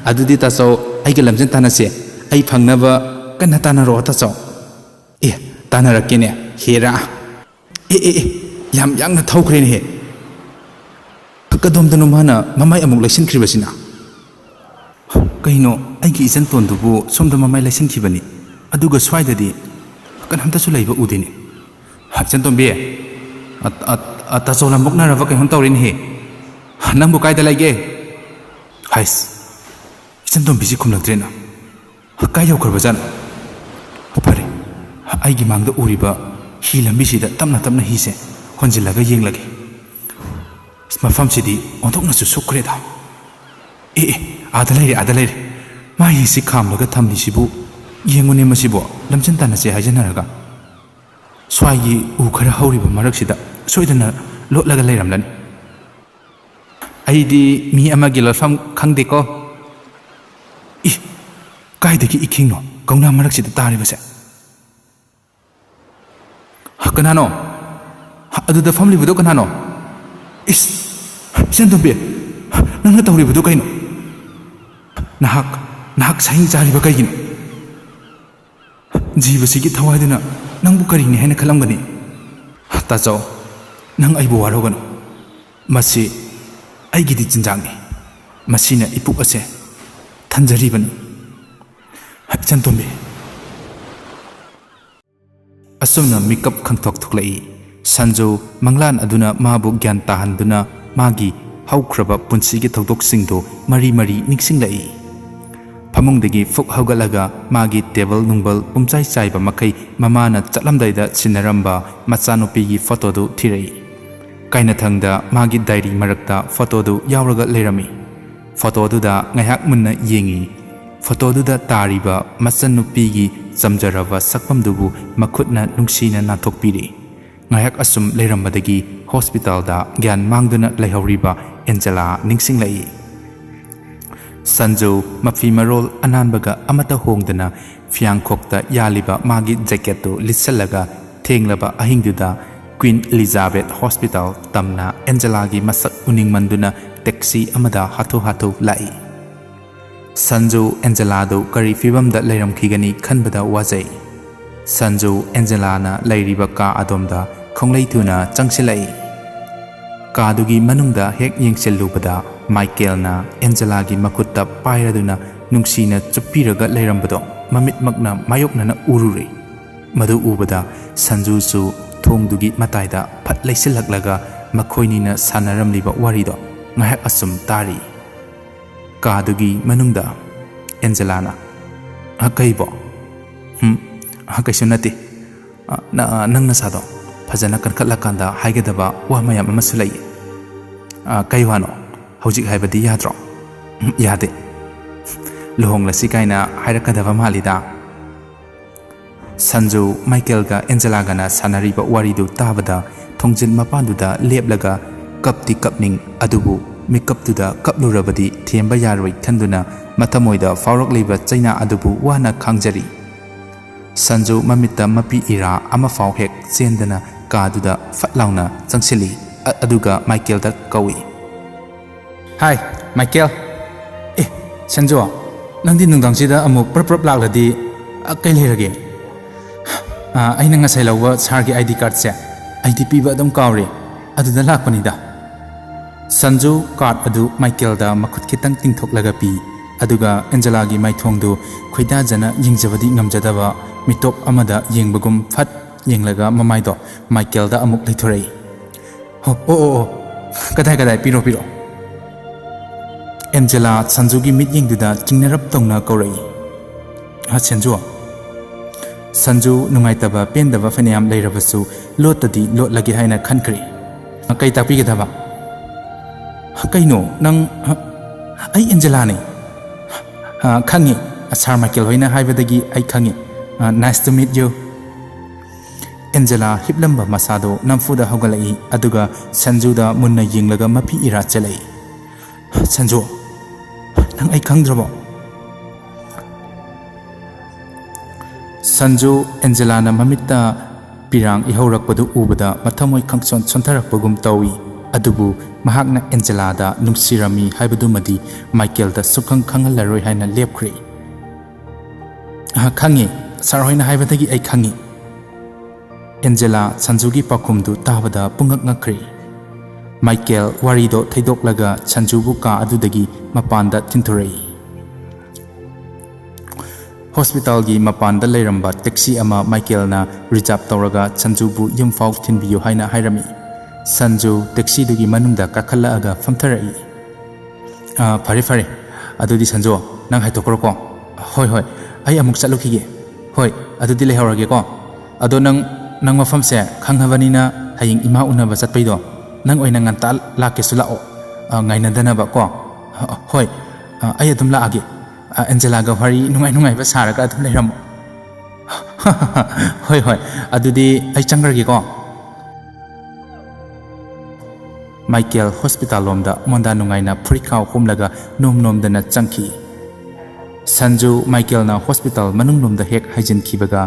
ꯑꯗꯨꯗꯤ ꯇꯥꯆꯧ ꯑꯩꯒ ꯂꯝꯖꯦꯟ ꯇꯥꯟꯅꯁꯦ ꯑꯩ ꯐꯪꯅꯕ ꯀꯟꯅ ꯇꯥꯟꯅꯔꯛꯑꯣ ꯇꯥꯆꯧ ꯇꯥꯟꯅꯔꯛꯀꯦꯅꯦ ꯍꯦꯔꯥ ꯌꯥꯝ ꯌꯥꯡꯅ ꯊꯧꯈ꯭ꯔꯦꯅꯦꯍꯦ ꯀꯗꯣꯝꯗꯅꯣ ꯃꯥꯅ ꯃꯃꯥꯏ ꯑꯃꯨꯛ ꯂꯩꯁꯤꯟꯈ꯭ꯔꯤꯕꯁꯤꯅ ꯀꯩꯅꯣ ꯑꯩꯒꯤ ꯏꯆꯟꯇꯣꯟꯗꯨꯕꯨ ꯁꯣꯝꯗ ꯃꯃꯥꯏ ꯂꯩꯁꯤꯟꯈꯤꯕꯅꯤ ꯑꯗꯨꯒ ꯁ꯭ꯋꯥꯏꯗꯗꯤ ꯀꯅꯥꯝꯇꯁꯨ ꯂꯩꯕ ꯎꯗꯦꯅꯦ ꯏꯆꯟꯇꯣꯝꯕꯤ ꯇꯥꯆꯧ ꯂꯝꯕꯣꯛꯅꯔꯕ ꯀꯩꯅꯣꯝ ꯇꯧꯔꯦꯅꯦꯍꯦ ꯅꯪꯕꯨ ꯀꯥꯏꯗ ꯂꯩꯒꯦ ꯍꯥꯏꯁ ꯏꯆꯟꯇꯣꯝꯕꯤꯁꯤ ꯈꯨꯝꯂꯛꯇ꯭ꯔꯦꯅ ꯀꯩꯅꯣ ꯇꯧꯔꯤꯁꯤꯕꯣ ꯏꯆꯟꯇꯣꯝꯕꯤ ꯌꯥꯝ ꯌꯥꯡꯅ ꯊꯧꯈ꯭ꯔꯦꯅꯦꯍꯦ ꯀꯥꯏ ꯌꯧꯈ꯭ꯔꯕꯖꯥꯠꯅꯣ ꯐꯔꯦ ꯑꯩꯒꯤ ꯃꯥꯡꯗ ꯎꯔꯤꯕ ꯍꯤ ꯂꯝꯕꯤꯁꯤꯗ ꯇꯞꯅ ꯇꯞꯅ ꯍꯤꯁꯦ ꯍꯣꯟꯖꯤꯜꯂꯒ ꯌꯦꯡꯂꯒꯦ ꯃꯐꯝꯁꯤꯗꯤ ꯑꯣꯟꯊꯣꯛꯅꯁꯨ ꯁꯨꯛꯈ꯭ꯔꯦꯗ ꯑꯥꯗ ꯂꯩꯔꯦ ꯃꯥ ꯍꯤꯁꯤ ꯈꯥꯝꯂꯒ ꯊꯝꯂꯤꯁꯤꯕꯨ ꯌꯦꯡꯉꯨꯅꯦ ꯃꯁꯤꯕꯨ ꯂꯝꯖꯟ ꯇꯥꯟꯅꯁꯦ ꯍꯥꯏꯖꯅꯔꯒ ꯁ꯭ꯋꯥꯏꯒꯤ ꯎ ꯈꯔ ꯍꯧꯔꯤꯕ ꯃꯔꯛꯁꯤꯗ ꯁꯣꯏꯗꯅ ꯂꯣꯠꯂꯒ ꯂꯩꯔꯝꯂꯅꯤ ꯑꯩꯗꯤ ꯃꯤ ꯑꯃꯒꯤ ꯂꯣꯠꯐꯝ ꯈꯪꯗꯦꯀꯣ ꯀꯥꯏꯗꯒꯤ ꯏꯈꯤꯡꯅꯣ ꯀꯧꯅꯥ ꯃꯔꯛꯁꯤꯗ ꯇꯥꯔꯤꯕꯁꯦ ꯀꯅꯥꯅꯣ ꯑꯗꯨꯗ ꯐꯝꯂꯤꯕꯗꯣ ꯀꯅꯥꯅꯣ ꯏꯆꯟꯇꯣꯝꯕꯤ ꯅꯪꯅ ꯇꯧꯔꯤꯕꯗꯣ ꯀꯩꯅꯣ ꯅꯍꯥꯛ ꯁꯥꯍꯤꯡ ꯆꯥꯔꯤꯕ ꯀꯩꯒꯤꯅꯣ ꯖꯤꯕꯁꯤꯒꯤ ꯊꯋꯥꯏꯗꯨꯅ ꯅꯪꯕꯨ ꯀꯔꯤꯅꯤ ꯍꯥꯏꯅ ꯈꯜꯂꯝꯒꯅꯤ ꯇꯥꯆꯧ ꯅꯪ ꯑꯩꯕꯨ ꯋꯥꯔꯧꯒꯅꯨ ꯃꯁꯤ ꯑꯩꯒꯤꯗꯤ ꯆꯤꯟꯖꯥꯛꯅꯤ ꯃꯁꯤꯅ ꯏꯄꯨꯛ ꯑꯁꯦ ꯊꯟꯖꯔꯤꯕꯅꯤ ꯏꯆꯟꯇꯣꯝꯕꯤ ꯑꯁꯨꯝꯅ ꯃꯤꯀꯞ ꯈꯪꯊꯣꯛ ꯊꯣꯛꯂꯛꯏ ꯁꯟꯖꯨ ꯃꯪꯂꯥꯟ ꯑꯗꯨꯅ ꯃꯥꯕꯨ ꯒ꯭ꯌꯥꯟ ꯇꯥꯍꯟꯗꯨꯅ ꯃꯥꯒꯤ ꯍꯧꯈ꯭ꯔꯕ ꯄꯨꯟꯁꯤꯒꯤ ꯊꯧꯗꯣꯛꯁꯤꯡꯗꯨ ꯃꯔꯤ ꯅꯤꯡꯁꯤꯡꯂꯛꯏ ꯐꯃꯨꯡꯗꯒꯤ ꯐꯨꯛ ꯍꯧꯒꯠꯂꯒ ꯃꯥꯒꯤ ꯇꯦꯕꯜ ꯅꯨꯡꯕꯜ ꯄꯨꯝꯆꯥꯏ ꯆꯥꯏꯕ ꯃꯈꯩ ꯃꯃꯥꯅ ꯆꯠꯂꯝꯗꯥꯏꯗ ꯁꯤꯟꯅꯔꯝꯕ ꯃꯆꯥꯅꯨꯄꯤꯒꯤ ꯐꯣꯇꯣꯗꯨ ꯊꯤꯔꯛꯏ ꯀꯥꯏꯅꯊꯪꯗ ꯃꯥꯒꯤ ꯗꯥꯏꯔꯤ ꯃꯔꯛꯇ ꯐꯣꯇꯣꯗꯨ ꯌꯥꯎꯔꯒ ꯂꯩꯔꯝꯃꯤ ꯐꯣꯇꯣꯗꯨꯗ ꯉꯥꯏꯍꯥꯛ ꯃꯨꯟꯅ ꯌꯦꯡꯉꯤ ꯐꯣꯇꯣꯗꯨꯗ ꯇꯥꯔꯤꯕ ꯃꯆꯟꯅꯨꯄꯤꯒꯤ ꯆꯝꯖꯔꯕ ꯁꯛꯐꯝꯗꯨꯕꯨ ꯃꯈꯨꯠꯅ ꯅꯨꯡꯁꯤꯅ ꯅꯥꯟꯊꯣꯛꯄꯤꯔꯤ ꯉꯥꯏꯍꯥꯛ ꯑꯁꯨꯝ ꯂꯩꯔꯝꯕꯗꯒꯤ ꯍꯣꯁꯄꯤꯇꯥꯜꯗ ꯒ꯭ꯌꯥꯟ ꯃꯥꯡꯗꯨꯅ ꯂꯩꯍꯧꯔꯤꯕ ꯑꯦꯟꯖꯦꯂꯥ ꯅꯤꯡꯁꯤꯡꯂꯛꯏ ꯁꯟꯖꯨ ꯃꯐꯤ ꯃꯔꯣꯜ ꯑꯅꯥꯟꯕꯒ ꯑꯃꯠꯇ ꯍꯣꯡꯗꯅ ꯐꯤꯌꯥꯡꯈꯣꯛꯇ ꯌꯥꯜꯂꯤꯕ ꯃꯥꯒꯤ ꯖꯦꯀꯦꯠꯇꯨ ꯂꯤꯠꯁꯜꯂꯒ ꯊꯦꯡꯂꯕ ꯑꯍꯤꯡꯗꯨꯗ ꯀ꯭ꯋꯤꯟ ꯑꯦꯂꯤꯖꯥꯕꯦꯠ ꯍꯣꯁꯄꯤꯇꯥꯜ ꯇꯝꯅ ꯑꯦꯟꯖꯦꯂꯥꯒꯤ ꯃꯁꯛ ꯎꯅꯤꯡꯃꯟꯗꯨꯅ ꯇꯦꯛꯁꯤ ꯑꯃꯗ ꯍꯥꯊꯨ ꯂꯥꯛꯏ ꯁꯟꯖꯨ ꯑꯦꯟꯖꯦꯂꯥꯗꯨ ꯀꯔꯤ ꯐꯤꯕꯝꯗ ꯂꯩꯔꯝꯈꯤꯒꯅꯤ ꯈꯟꯕꯗ ꯋꯥꯖꯩ ꯁꯟꯖꯨ ꯑꯦꯟꯖꯦꯂꯥꯅ ꯂꯩꯔꯤꯕ ꯀꯥ ꯑꯗꯣꯝꯗ ꯈꯣꯡꯂꯩ ꯊꯨꯅ ꯆꯪꯁꯤꯜꯂꯛꯏ ꯀꯥꯗꯨꯒꯤ ꯃꯅꯨꯡꯗ ꯍꯦꯛ ꯌꯦꯡꯁꯤꯜꯂꯨꯕꯗ ꯃꯥꯏꯀꯦꯜꯅ ꯑꯦꯟꯖꯦꯂꯥꯒꯤ ꯃꯈꯨꯠꯇ ꯄꯥꯏꯔꯗꯨꯅ ꯅꯨꯡꯁꯤꯅ ꯆꯨꯞꯄꯤꯔꯒ ꯂꯩꯔꯝꯕꯗꯣ ꯃꯃꯤꯠꯃꯛꯅ ꯃꯥꯌꯣꯛꯅꯅ ꯎꯔꯨꯔꯦ ꯃꯗꯨ ꯎꯕꯗ ꯁꯟꯖꯨꯁꯨ ꯊꯣꯡꯗꯨꯒꯤ ꯃꯇꯥꯏꯗ ꯐꯠ ꯂꯩꯁꯤꯜꯂꯛꯂꯒ ꯃꯈꯣꯏꯅꯤꯅ ꯁꯥꯟꯅꯔꯝꯂꯤꯕ ꯋꯥꯔꯤꯗꯣ ꯉꯥꯏꯍꯥꯛ ꯑꯁꯨꯝ ꯇꯥꯔꯤ ꯀꯥꯗꯨꯒꯤ ꯃꯅꯨꯡꯗ ꯑꯦꯟꯖꯦꯂꯥꯅ ꯀꯩꯕꯣ ꯀꯩꯁꯨ ꯅꯠꯇꯦ ꯅꯪ ꯅꯁꯥꯗꯣ ꯐꯖꯅ ꯀꯟꯈꯠꯂꯀꯥꯟꯗ ꯍꯥꯏꯒꯗꯕ ꯋꯥ ꯃꯌꯥꯝ ꯑꯃꯁꯨ ꯂꯩ ꯀꯩ ꯋꯥꯅꯣ ꯍꯧꯖꯤꯛ ꯍꯥꯏꯕꯗꯤ ꯌꯥꯗ꯭ꯔꯣ ꯌꯥꯗꯦ ꯂꯨꯍꯣꯡꯂꯁꯤ ꯀꯥꯏꯅ ꯍꯥꯏꯔꯛꯀꯗꯕ ꯃꯥꯜꯂꯤꯗ ꯁꯟꯖꯨ ꯃꯥꯏꯀꯦꯜꯒ ꯑꯦꯟꯖꯦꯂꯥꯒꯅ ꯁꯥꯟꯅꯔꯤꯕ ꯋꯥꯔꯤꯗꯨ ꯇꯥꯕꯗ ꯊꯣꯡꯖꯤꯟ ꯃꯄꯥꯟꯗꯨꯗ ꯂꯦꯞꯂꯒ ꯀꯞꯇꯤ ꯀꯞꯅꯤꯡ ꯑꯗꯨꯕꯨ ꯃꯤꯀꯞꯇꯨꯗ ꯀꯞꯂꯨꯔꯕꯗꯤ ꯊꯦꯝꯕ ꯌꯥꯔꯣꯏ ꯈꯟꯗꯨꯅ ꯃꯊꯃꯣꯏꯗ ꯐꯥꯎꯔꯛꯂꯤꯕ ꯆꯩꯅꯥ ꯑꯗꯨꯕꯨ ꯋꯥꯅ ꯈꯥꯡꯖꯔꯤ ꯁꯟꯖꯨ ꯃꯃꯤꯠꯇ ꯃꯄꯤ ꯏꯔꯥ ꯑꯃꯐꯥꯎ ꯍꯦꯛ ꯆꯦꯟꯗꯅ ꯀꯥꯗꯨꯗ ꯐꯠ ꯂꯥꯎꯅ ꯆꯪꯁꯤꯜꯂꯤ ꯑꯗꯨꯒ ꯃꯥꯏꯀꯦꯜꯗ ꯀꯧꯏ ꯍꯥꯏ ꯃꯥꯏꯀꯦꯜ ꯁꯟꯖꯨ ꯅꯪꯗꯤ ꯅꯨꯡꯗꯥꯡꯁꯤꯗ ꯑꯃꯨꯛ ꯄ꯭ꯔꯞ ꯂꯥꯛꯂꯗꯤ ꯀꯩ ꯂꯩꯔꯒꯦ ꯑꯩꯅ ꯉꯁꯥꯏ ꯂꯧꯕ ꯁꯥꯔꯒꯤ ID ꯀꯥꯔꯠꯁꯦ ꯑꯩꯗꯤ ꯄꯤꯕ ꯑꯗꯨꯝ ꯀꯥꯎꯔꯦ ꯑꯗꯨꯗ ꯂꯥꯛꯄꯅꯤꯗ ꯁꯟꯖꯨ ꯀꯥꯔꯠ ꯑꯗꯨ ꯃꯥꯏꯀꯦꯜꯗ ꯃꯈꯨꯠ ꯈꯤꯇꯪ ꯇꯤꯡꯊꯣꯛꯂꯒ ꯄꯤ ꯑꯗꯨꯒ ꯑꯦꯟꯖꯦꯂꯥꯒꯤ ꯃꯥꯏꯊꯣꯡꯗꯨ ꯈꯣꯏꯗꯥꯖꯅ ꯌꯦꯡꯖꯕꯗꯤ ꯉꯝꯖꯗꯕ ꯃꯤꯇꯣꯞ ꯑꯃꯗ ꯌꯦꯡꯕꯒꯨꯝ ꯐꯠ ꯌꯦꯡꯂꯒ ꯃꯃꯥꯏꯗꯣ ꯃꯥꯏꯀꯦꯜꯗ ꯑꯃꯨꯛ ꯂꯩꯊꯣꯔꯛꯏ ꯑꯣ ꯀꯗꯥꯏ ꯄꯤꯔꯣ ꯑꯦꯟꯖꯦꯂꯥ ꯁꯟꯖꯨꯒꯤ ꯃꯤꯠꯌꯦꯡꯗꯨꯗ ꯆꯤꯡꯅꯔꯞ ꯇꯧꯅ ꯀꯧꯔꯛꯏ ꯁꯟꯖꯨ ꯅꯨꯡꯉꯥꯏꯇꯕ ꯄꯦꯟꯗꯕ ꯐꯅꯌꯥꯝ ꯂꯩꯔꯕꯁꯨ ꯂꯣꯠꯇꯗꯤ ꯂꯣꯠꯂꯒꯦ ꯍꯥꯏꯅ ꯈꯟꯈ꯭ꯔꯦ ꯀꯩ ꯇꯥꯛꯄꯤꯒꯗꯕ ꯀꯩꯅꯣ ꯅꯪ ꯑꯩ ꯑꯦꯟꯖꯦꯂꯥꯅꯤ ꯈꯪꯉꯤ ꯁꯥꯔ ꯃꯥꯏꯀꯦꯜ ꯍꯣꯏꯅ ꯍꯥꯏꯕꯗꯒꯤ ꯑꯩ ꯈꯪꯉꯤ ꯅꯥꯏꯁ ꯇꯨ ꯃꯤꯠ ꯌꯨ ꯑꯦꯟꯖꯦꯂꯥ ꯍꯤꯞꯂꯝꯕ ꯃꯁꯥꯗꯣ ꯅꯝꯐꯨꯗ ꯍꯧꯒꯠꯂꯛꯏ ꯑꯗꯨꯒ ꯁꯟꯖꯨꯗ ꯃꯨꯟꯅ ꯌꯦꯡꯂꯒ ꯃꯄꯤ ꯏꯔꯥ ꯆꯠꯂꯛꯏ ꯁꯟꯖꯨ ꯅꯪ ꯑꯩ ꯈꯪꯗ꯭ꯔꯕꯣ ꯁꯟꯖꯨ ꯑꯦꯟꯖꯦꯂꯥꯅ ꯃꯃꯤꯠꯇ ꯄꯤꯔꯥꯡ ꯏꯍꯧꯔꯛꯄꯗꯨ ꯎꯕꯗ ꯃꯊꯃꯣꯏ ꯈꯪꯆꯣꯟ ꯁꯣꯟꯊꯔꯛꯄꯒꯨꯝ ꯇꯧꯏ ꯑꯗꯨꯕꯨ ꯃꯍꯥꯛꯅ ꯑꯦꯟꯖꯦꯂꯥꯗ ꯅꯨꯡꯁꯤꯔꯝꯃꯤ ꯍꯥꯏꯕꯗꯨꯃꯗꯤ ꯃꯥꯏꯀꯦꯜꯗ ꯁꯨꯛꯈꯪ ꯈꯪꯍꯜꯂꯔꯣꯏ ꯍꯥꯏꯅ ꯂꯦꯞꯈ꯭ꯔꯦ ꯈꯪꯉꯤ ꯁꯥꯔ ꯍꯣꯏꯅ ꯍꯥꯏꯕꯗꯒꯤ ꯑꯩ ꯈꯪꯉꯤ ꯑꯦꯟꯖꯦꯂꯥ ꯁꯟꯖꯨꯒꯤ ꯄꯥꯎꯈꯨꯝꯗꯨ ꯇꯥꯕꯗ ꯄꯨꯡꯉꯛ ꯉꯛꯈ꯭ꯔꯦ ꯃꯥꯏꯀꯦꯜ ꯋꯥꯔꯤꯗꯣ ꯊꯩꯗꯣꯛꯂꯒ ꯁꯟꯖꯨꯕꯨ ꯀꯥ ꯑꯗꯨꯗꯒꯤ ꯃꯄꯥꯟꯗ ꯊꯤꯟꯊꯣꯔꯛꯏ ꯍꯣꯁꯄꯤꯇꯥꯜꯒꯤ ꯃꯄꯥꯟꯗ ꯂꯩꯔꯝꯕ ꯇꯦꯛꯁꯤ ꯑꯃ ꯃꯥꯏꯀꯦꯜꯅ ꯔꯤꯖꯥꯔꯚ ꯇꯧꯔꯒ ꯁꯟꯖꯨꯕꯨ ꯌꯨꯝꯐꯥꯎ ꯊꯤꯟꯕꯤꯌꯨ ꯍꯥꯏꯅ ꯍꯥꯏꯔꯝꯃꯤ ꯁꯟꯖꯨ ꯇꯦꯛꯁꯤꯗꯨꯒꯤ ꯃꯅꯨꯡꯗ ꯀꯥꯈꯠꯂꯛꯑꯒ ꯐꯝꯊꯔꯛꯏ ꯐꯔꯦ ꯑꯗꯨꯗꯤ ꯁꯟꯖꯨ ꯅꯪ ꯍꯥꯏꯗꯣꯛꯈ꯭ꯔꯣꯀꯣ ꯍꯣꯏ ꯑꯩ ꯑꯃꯨꯛ ꯆꯠꯂꯨꯈꯤꯒꯦ ꯍꯣꯏ ꯑꯗꯨꯗꯤ ꯂꯩꯍꯧꯔꯒꯦꯀꯣ ꯑꯗꯣ ꯅꯪ ꯃꯐꯝꯁꯦ ꯈꯪꯉꯕꯅꯤꯅ ꯍꯌꯦꯡ ꯏꯃꯥ ꯎꯅꯕ ꯆꯠꯄꯩꯗꯣ ꯅꯪ ꯑꯣꯏꯅ ꯉꯟꯇꯥ ꯂꯥꯛꯀꯦꯁꯨ ꯂꯥꯛꯑꯣ ꯉꯥꯏꯅꯗꯅꯕ ꯀꯣ ꯍꯣꯏ ꯑꯩ ꯑꯗꯨꯝ ꯂꯥꯛꯑꯒꯦ ꯑꯦꯟꯖꯦꯂꯥꯒ ꯋꯥꯔꯤ ꯅꯨꯡꯉꯥꯏꯕ ꯁꯥꯔꯒ ꯑꯗꯨꯝ ꯂꯩꯔꯝꯃꯣ ꯍꯣꯏ ꯍꯣꯏ ꯑꯗꯨꯗꯤ ꯑꯩ ꯆꯪꯈ꯭ꯔꯒꯦꯀꯣ ꯃꯥꯏꯀꯦꯜ ꯍꯣꯁꯄꯤꯇꯥꯜ ꯂꯣꯝꯗ ꯃꯣꯟꯗꯥ ꯅꯨꯡꯉꯥꯏꯅ ꯐꯨꯔꯤꯠꯈꯥꯎ ꯍꯨꯝꯂꯒ ꯅꯣꯝꯗꯅ ꯆꯪꯈꯤ ꯁꯟꯖꯨ ꯃꯥꯏꯀꯦꯜꯅ ꯍꯣꯁꯄꯤꯇꯥꯜ ꯃꯅꯨꯡꯂꯣꯝꯗ ꯍꯦꯛ ꯍꯥꯏꯖꯤꯟꯈꯤꯕꯒ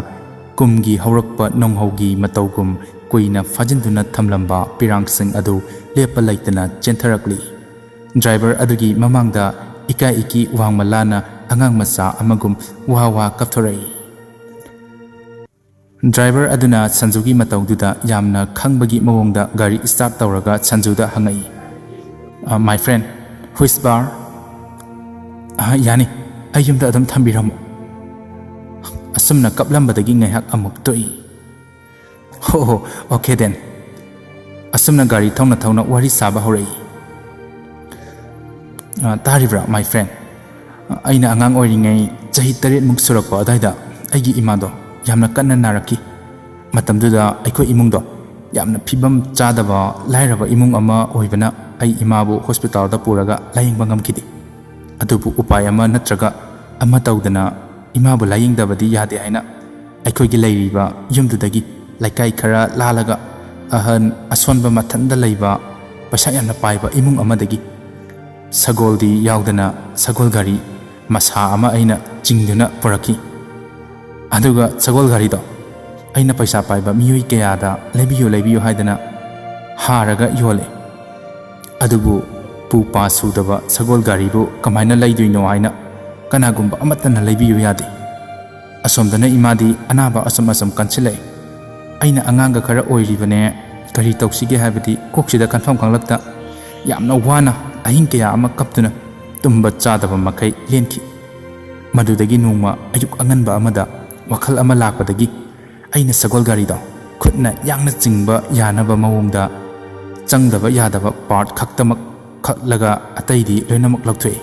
ꯀꯨꯝꯒꯤ ꯍꯧꯔꯛꯄ ꯅꯣꯡꯍꯧꯒꯤ ꯃꯇꯧꯒꯨꯝ ꯀꯨꯏꯅ ꯐꯥꯖꯤꯟꯗꯨꯅ ꯊꯝꯂꯝꯕ ꯄꯤꯔꯥꯡꯁꯤꯡ ꯑꯗꯨ ꯂꯦꯞꯄ ꯂꯩꯇꯅ ꯆꯦꯟꯊꯔꯛꯂꯤ ꯗ꯭ꯔꯥꯏꯚꯔ ꯑꯗꯨꯒꯤ ꯃꯃꯥꯡꯗ ꯏꯀꯥꯏ ꯏꯀꯤ ꯋꯥꯡꯃ ꯂꯥꯅ ꯑꯉꯥꯡ ꯃꯆꯥ ꯑꯃꯒꯨꯝ ꯋꯥ ꯀꯞꯊꯣꯔꯛꯏ ꯗ꯭ꯔꯥꯏꯚꯔ ꯑꯗꯨꯅ ꯁꯟꯖꯨꯒꯤ ꯃꯇꯧꯗꯨꯗ ꯌꯥꯝꯅ ꯈꯪꯕꯒꯤ ꯃꯑꯣꯡꯗ ꯒꯥꯔꯤ ꯁ꯭ꯇꯥꯔꯠ ꯇꯧꯔꯒ ꯁꯟꯖꯨꯗ ꯍꯪꯉꯛꯏ ꯃꯥꯏ ꯐ꯭ꯔꯦꯟ ꯍꯨꯏꯁ ꯕꯥꯔ ꯌꯥꯅꯤ ꯑꯩ ꯌꯨꯝꯗ ꯑꯗꯨꯝ ꯊꯝꯕꯤꯔꯝꯃꯣ ꯑꯁꯨꯝꯅ ꯀꯞꯂꯝꯕꯗꯒꯤ ꯉꯥꯏꯍꯥꯛ ꯑꯃꯨꯛ ꯇꯣꯛꯏ ꯍꯣ ꯑꯣꯀꯦ ꯗꯦꯟ ꯑꯁꯨꯝꯅ ꯒꯥꯔꯤ ꯊꯧꯅ ꯋꯥꯔꯤ ꯁꯥꯕ ꯍꯧꯔꯛꯏ ꯇꯥꯔꯤꯕ꯭ꯔꯥ ꯃꯥꯏ ꯐ꯭ꯔꯦꯟ ꯑꯩꯅ ꯑꯉꯥꯡ ꯑꯣꯏꯔꯤꯉꯩ ꯆꯍꯤ 8 ꯁꯨꯔꯛꯄ ꯑꯗꯨꯋꯥꯏꯗ ꯑꯩꯒꯤ ꯏꯃꯥꯗꯣ ꯌꯥꯝꯅ ꯀꯟꯅ ꯅꯥꯔꯛꯈꯤ ꯃꯇꯝꯗꯨꯗ ꯑꯩꯈꯣꯏ ꯏꯃꯨꯡꯗꯣ ꯌꯥꯝꯅ ꯐꯤꯕꯝ ꯆꯥꯗꯕ ꯂꯥꯏꯔꯕ ꯏꯃꯨꯡ ꯑꯃ ꯑꯣꯏꯕꯅ ꯑꯩ ꯏꯃꯥꯕు ꯍꯣꯁꯄꯤꯇꯥꯜꯗ ꯄꯨꯔꯒ ꯂꯥꯌꯦꯡꯕ ꯉꯝꯈꯤꯗꯦ ꯑꯗꯨꯕꯨ ꯎꯄꯥꯏ ꯑꯃ ꯅꯠꯇ꯭ꯔꯒ ꯑꯃ ꯇꯧꯗꯅ ꯏꯃꯥꯕꯨ ꯂꯥꯌꯦꯡꯗꯕꯗꯤ ꯌꯥꯗꯦ ꯍꯥꯏꯅ ꯑꯩꯈꯣꯏꯒꯤ ꯂꯩꯔꯤꯕ ꯌꯨꯝꯗꯨꯗꯒꯤ ꯂꯩꯀꯥꯏ ꯈꯔ ꯂꯥꯜꯂꯒ ꯑꯍꯟ ꯑꯁꯣꯟꯕ ꯃꯊꯟꯗ ꯂꯩꯕ ꯄꯩꯁా ꯌꯥꯝꯅ ꯄꯥꯏꯕ ꯏꯃꯨꯡ ꯑꯃꯗꯒꯤ ꯁꯒꯣꯜꯗꯤ ꯌꯥꯎꯗꯅ ꯁꯒꯣꯜ ꯒꯥꯔꯤ ꯃꯁꯥ ꯑꯃ ꯑꯩꯅ ꯆꯤꯡꯗꯨꯅ ꯄꯨꯔꯛꯈꯤ ꯑꯗꯨꯒ ꯁꯒꯣꯜ ꯒꯥꯔꯤꯗꯣ ꯑꯩꯅ ꯄꯩꯁా ꯄꯥꯏꯕ ꯃꯤꯑꯣꯏ ꯀꯌꯥꯗ ꯂꯩꯕꯤꯌꯨ ꯍꯥꯏꯗꯅ ꯍꯥꯔꯒ ꯌꯣꯜꯂꯦ ꯑꯗꯨꯕꯨ ꯄꯨ ꯄꯥ ꯁꯨꯗꯕ ꯁꯒꯣꯜ ꯒꯥꯔꯤꯕꯨ ꯀꯃꯥꯏꯅ ꯂꯩꯗꯣꯏꯅꯣ ꯍꯥꯏꯅ ꯀꯅꯥꯒꯨꯝꯕ ꯑꯃꯠꯇꯅ ꯂꯩꯕꯤꯌꯨ ꯌꯥꯗꯦ ꯑꯁꯣꯝꯗꯅ ꯏꯃꯥꯗꯤ ꯑꯅꯥꯕ ꯑꯁꯨꯝ ꯀꯟꯁꯤꯜꯂꯛꯏ ꯑꯩꯅ ꯑꯉꯥꯡꯒ ꯈꯔ ꯑꯣꯏꯔꯤꯕꯅꯦ ꯀꯔꯤ ꯇꯧꯁꯤꯒꯦ ꯍꯥꯏꯕꯗꯤ ꯀꯣꯛꯁꯤꯗ ꯀꯟꯐꯝ ꯈꯪꯂꯛꯇ ꯌꯥꯝꯅ ꯋꯥꯅ ꯑꯍꯤꯡ ꯀꯌꯥ ꯑꯃ ꯀꯞꯇꯨꯅ ꯇꯨꯝꯕ ꯆꯥꯗꯕ ꯃꯈꯩ ꯂꯦꯟꯈꯤ ꯃꯗꯨꯗꯒꯤ ꯅꯣꯡꯃ ꯑꯌꯨꯛ ꯑꯉꯟꯕ ꯑꯃꯗ ꯋꯥꯈꯜ ꯑꯃ ꯂꯥꯛꯄꯗꯒꯤ ꯑꯩꯅ ꯁꯒꯣꯜ ꯒꯥꯔꯤꯗꯣ ꯈꯨꯠꯅ ꯌꯥꯡꯅ ꯆꯤꯡꯕ ꯌꯥꯅꯕ ꯃꯑꯣꯡꯗ ꯆꯪꯗꯕ ꯌꯥꯗꯕ ꯄꯥꯔꯠ ꯈꯛꯇꯃꯛ ꯈꯛꯂꯒ ꯑꯇꯩꯗꯤ ꯂꯣꯏꯅꯃꯛ ꯂꯧꯊꯣꯛꯏ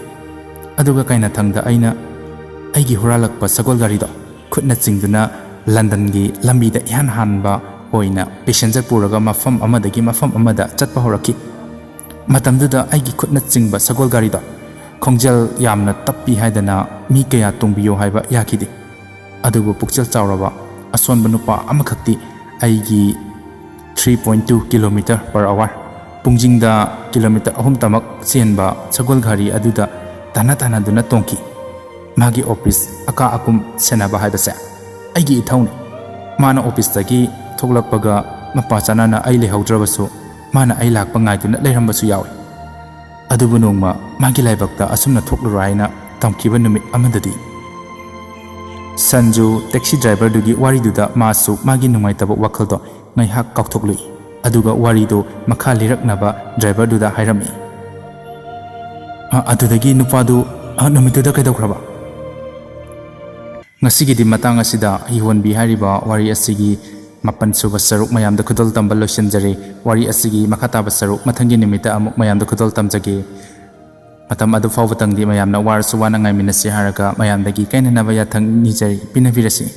ꯑꯗꯨꯒ ꯀꯩꯅꯊꯪꯗ ꯑꯩꯅ ꯑꯩꯒꯤ ꯍꯨꯔꯥꯜꯂꯛꯄ ꯁꯒꯣꯜ ꯒꯥꯔꯤꯗꯣ ꯈꯨꯠꯅ ꯆꯤꯡꯗꯨꯅ ꯂꯟꯗꯟꯒꯤ ꯂꯝꯕꯤꯗ ꯏꯍꯥꯟ ꯍꯥꯟꯕ ꯑꯣꯏꯅ ꯄꯦꯁꯦꯟꯖꯔ ꯄꯨꯔꯒ ꯃꯐꯝ ꯑꯃꯗꯒꯤ ꯃꯐꯝ ꯑꯃꯗ ꯆꯠꯄ ꯍꯧꯔꯛꯈꯤ ꯃꯇꯝꯗꯨꯗ ꯑꯩꯒꯤ ꯈꯨꯠꯅ ꯆꯤꯡꯕ ꯁꯒꯣꯜ ꯒꯥꯔꯤꯗꯣ ꯈꯣꯡꯖꯦꯜ ꯌꯥꯝꯅ ꯇꯞꯄꯤ ꯍꯥꯏꯗꯅ ꯃꯤ ꯀꯌా ꯇꯣꯡꯕꯤꯌꯨ ꯍꯥꯏꯕ ꯌꯥꯈꯤꯗꯦ ꯑꯗꯨꯕꯨ ꯄꯨꯛꯆꯦꯜ ꯆꯥꯎꯔꯕ ꯑꯁꯣꯟꯕ ꯅꯨꯄꯥ ꯑꯃꯈꯛꯇꯤ ꯑꯩꯒꯤ 3.2 km/h ꯄꯨꯡꯖꯤꯡꯗ ꯀꯤꯂꯣꯃꯤꯇꯔ 3 ꯆꯦꯟꯕ ꯁꯒꯣꯜ ꯒꯥꯔꯤ ꯑꯗꯨꯗ ꯇꯥꯟꯅꯗꯨꯅ ꯇꯣꯡꯈꯤ ꯃꯥꯒꯤ ꯑꯣꯐꯤꯁ ꯑꯀꯥ ꯑꯀꯨꯝ ꯁꯦꯟꯅꯕ ꯍꯥꯏꯕꯁꯦ ꯑꯩꯒꯤ ꯏꯊꯧꯅꯤ ꯃꯥꯅ ꯑꯣꯐꯤꯁꯇꯒꯤ ꯊꯣꯛꯂꯛꯄꯒ ꯃꯄꯥ ꯆꯥꯟꯅꯅ ꯑꯩ ꯂꯩꯍꯧꯗ꯭ꯔꯕꯁꯨ ꯃꯥꯅ ꯑꯩ ꯂꯥꯛꯄ ꯉꯥꯏꯗꯨꯅ ꯂꯩꯔꯝꯕꯁꯨ ꯌꯥꯎꯏ ꯑꯗꯨꯕꯨ ꯅꯣꯡꯃ ꯃꯥꯒꯤ ꯂꯥꯏꯕꯛꯇ ꯑꯁꯨꯝꯅ ꯊꯣꯛꯂꯨꯔꯣꯏ ꯍꯥꯏꯅ ꯇꯝꯈꯤꯕ ꯅꯨꯃꯤꯠ ꯑꯃꯗꯗꯤ ꯁꯟꯖꯨ ꯇꯦꯛꯁꯤ ꯗ꯭ꯔꯥꯏꯚꯔꯗꯨꯒꯤ ꯋꯥꯔꯤꯗꯨꯗ ꯃꯥꯁꯨ ꯃꯥꯒꯤ ꯅꯨꯡꯉꯥꯏꯇꯕ ꯋꯥꯈꯜꯗꯣ ꯉꯥꯏꯍꯥꯛ ꯀꯥꯎꯊꯣꯛꯂꯨꯏ ꯑꯗꯨꯒ ꯋꯥꯔꯤꯗꯨ ꯃꯈꯥ ꯂꯤꯔꯛꯅꯕ ꯗ꯭ꯔꯥꯏꯚꯔꯗꯨꯗ ꯍꯥꯏꯔꯝꯃꯤ ꯑꯗꯨꯗꯒꯤ ꯅꯨꯄꯥꯗꯨ ꯅꯨꯃꯤꯠꯇꯨꯗ ꯀꯩꯗꯧꯈ꯭ꯔꯕ ꯉꯁꯤꯒꯤꯗꯤ ꯃꯇꯥꯡ ꯑꯁꯤꯗ ꯍꯤꯍꯣꯟꯕꯤ ꯍꯥꯏꯔꯤꯕ ꯋꯥꯔꯤ ꯑꯁꯤꯒꯤ 7ꯁꯨꯕ ꯁꯔꯨꯛ ꯃꯌꯥꯝꯗ ꯈꯨꯗꯣꯜ ꯇꯝꯕ ꯂꯣꯏꯁꯤꯟꯖꯔꯦ ꯋꯥꯔꯤ ꯑꯁꯤꯒꯤ ꯃꯈꯥ ꯇꯥꯕ ꯁꯔꯨꯛ ꯃꯊꯪꯒꯤ ꯅꯨꯃꯤꯠꯇ ꯑꯃꯨꯛ ꯃꯌꯥꯝꯗ ꯈꯨꯗꯣꯜ ꯇꯝꯖꯒꯦ ꯃꯇꯝ ꯑꯗꯨ ꯐꯥꯎꯕꯇꯪꯗꯤ ꯃꯌꯥꯝꯅ ꯋꯥꯔꯁꯨ ꯋꯥꯅ ꯉꯥꯏꯃꯤꯟꯅꯁꯤ ꯍꯥꯏꯔꯒ ꯃꯌꯥꯝꯗꯒꯤ ꯀꯥꯏꯅꯅꯕ ꯌꯥꯊꯪ ꯅꯤꯖꯔꯤ ꯄꯤꯅꯕꯤꯔꯁꯤ